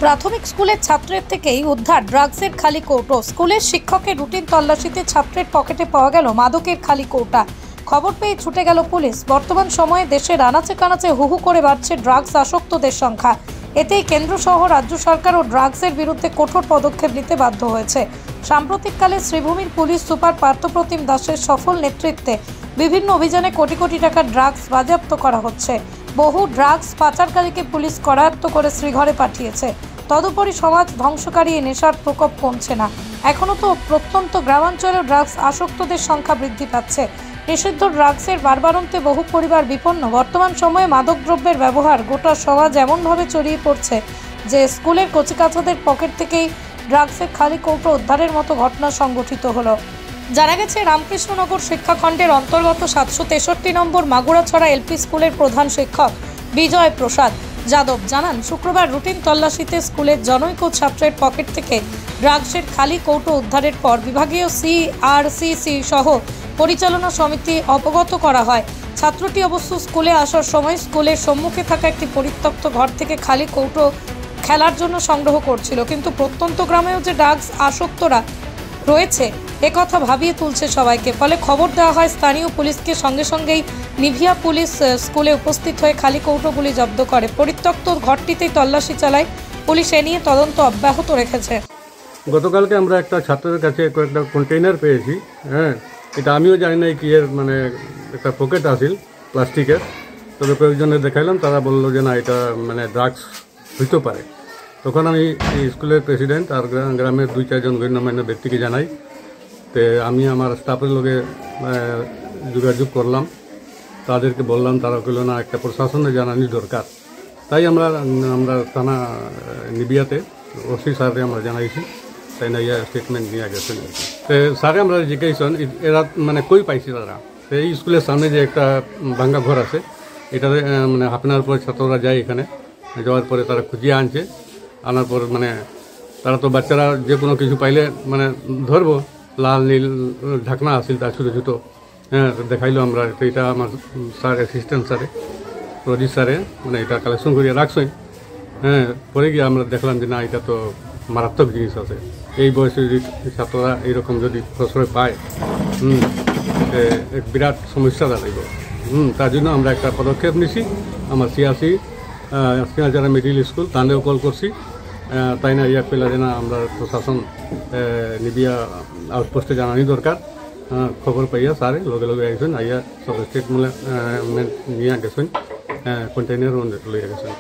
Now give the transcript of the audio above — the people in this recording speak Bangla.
প্রাথমিক স্কুলের ছাত্রের থেকেই উদ্ধার ড্রাগসের খালি কৌটো। স্কুলের শিক্ষকের রুটিন তল্লাশিতে ছাত্রের পকেটে পাওয়া গেল মাদকের খালি কৌটা। খবর পেয়ে ছুটে গেল পুলিশ। বর্তমান সময়ে দেশের আনাচে কানাচে হুহু করে বাড়ছে ড্রাগস আসক্তদের সংখ্যা। এতেই কেন্দ্র সহ রাজ্য সরকারও ড্রাগসের বিরুদ্ধে কঠোর পদক্ষেপ নিতে বাধ্য হয়েছে। সাম্প্রতিককালে শ্রীভূমির পুলিশ সুপার পার্থপ্রতিম দাসের সফল নেতৃত্বে বিভিন্ন অভিযানে কোটি কোটি টাকার ড্রাগস বাজেয়াপ্ত করা হচ্ছে। বহু ড্রাগস পাচারকারীকে পুলিশ করায়ত্ত করে শ্রীঘরে পাঠিয়েছে। তদুপরি সমাজ ধ্বংসকারী এই নেশার প্রকোপ কমছে না। এখনও তো প্রত্যন্ত গ্রামাঞ্চলে ড্রাগস আসক্তদের সংখ্যা বৃদ্ধি পাচ্ছে। নিষিদ্ধ ড্রাগসের বারবারন্তে বহু পরিবার বিপন্ন। বর্তমান সময়ে মাদকদ্রব্যের ব্যবহার গোটা সমাজ এমনভাবে ছড়িয়ে পড়ছে যে স্কুলের কচিকাঁচাদের পকেট থেকেই ড্রাগসের খালি কৌটো উদ্ধারের মতো ঘটনা সংঘটিত হলো। জানা গেছে, রামকৃষ্ণনগর শিক্ষাখণ্ডের অন্তর্গত 763 নম্বর মাগুরাছড়া এলপি স্কুলের প্রধান শিক্ষক বিজয় প্রসাদ যাদব জানান, শুক্রবার রুটিন তল্লাশিতে স্কুলের জনৈক ছাত্রের পকেট থেকে ড্রাগসের খালি কৌটো উদ্ধারের পর বিভাগীয় CRCC সহ পরিচালনা সমিতি অবগত করা হয়। ছাত্রটি অবশ্য স্কুলে আসার সময় স্কুলের সম্মুখে থাকা একটি পরিত্যক্ত ঘর থেকে খালি কৌটো খেলার জন্য সংগ্রহ করছিল। কিন্তু প্রত্যন্ত গ্রামেও যে ড্রাগস আসক্তরা রয়েছে একথা ভাবিয়ে তুলছে সবাইকে। ফলে খবর দেওয়া হয় স্থানীয় পুলিশকে। সঙ্গে সঙ্গেই নিভিয়া পুলিশ স্কুলে উপস্থিত হয়ে খালি কৌটোগুলি জব্দ করে। পরিত্যক্ত ঘরটিতেই তল্লাশি চালায় পুলিশ। এ নিয়ে তদন্ত অব্যাহত রেখেছে। গতকালকে আমরা একটা ছাত্রের কাছে কয়েকটা কন্টেইনার পেয়েছি। এটা আমিও জানি না কি এর মানে একটা পকেট আসিল প্লাস্টিকের। তবে কয়েকজনের দেখাইলাম, তারা বললো যে না এটা মানে ড্রাগস হইতে পারে। তখন আমি স্কুলের প্রেসিডেন্ট আর গ্রামের 2-4 জন গণ্যমান্য ব্যক্তিকে জানাই। তো আমি আমার স্টাফের লগে যোগাযোগ করলাম, তাদেরকে বললাম, তারা বলল না একটা প্রশাসনে জানানি দরকার। তাই আমরা থানা নিবিয়াতে ওসি স্যারকে আমরা জানাইছি। তাই না ইয়া স্টেটমেন্ট নিয়ে গেছেন। তো স্যারে আমরা জিজ্ঞাসন এরা মানে কই পাইছি তারা। তো এই স্কুলের সামনে যে একটা ভাঙ্গা ঘর আছে, এটাতে মানে হাফ পরে ছাত্ররা যায়, এখানে যাওয়ার পরে তারা খুঁজিয়ে আনছে। আনার পর মানে তারা তো বাচ্চারা যে কোনো কিছু পাইলে মানে ধরবো, লাল নীল ঢাকনা আসিল তার ছোটো ছোটো। দেখাইলো আমরা। তো এটা আমার স্যার অ্যাসিস্ট্যান্ট স্যারে রজিত স্যারে মানে এটা কালেকশন করিয়ে রাখছেন। পরে গিয়ে আমরা দেখলাম যে না এটা তো মারাত্মক জিনিস আছে। এই বয়সে যদি ছাত্ররা এইরকম যদি প্রশ্রয় পায়, এক বিরাট সমস্যা দাঁড়াইব। তার জন্য আমরা একটা পদক্ষেপ নিছি। আমার CRC যারা মিডিল স্কুল তাদেরও কল করছি। তাই না ইয়া পেলে না আমরা প্রশাসন নিবিয়া আউটপোস্টে জানানি দরকার। খবর পাইয়া স্যারে লগে লগে আইসেন, আইয়া সব স্টেটমেন্ট নিয়ে গেছেন, কন্টেইনার লইয়া গেছেন।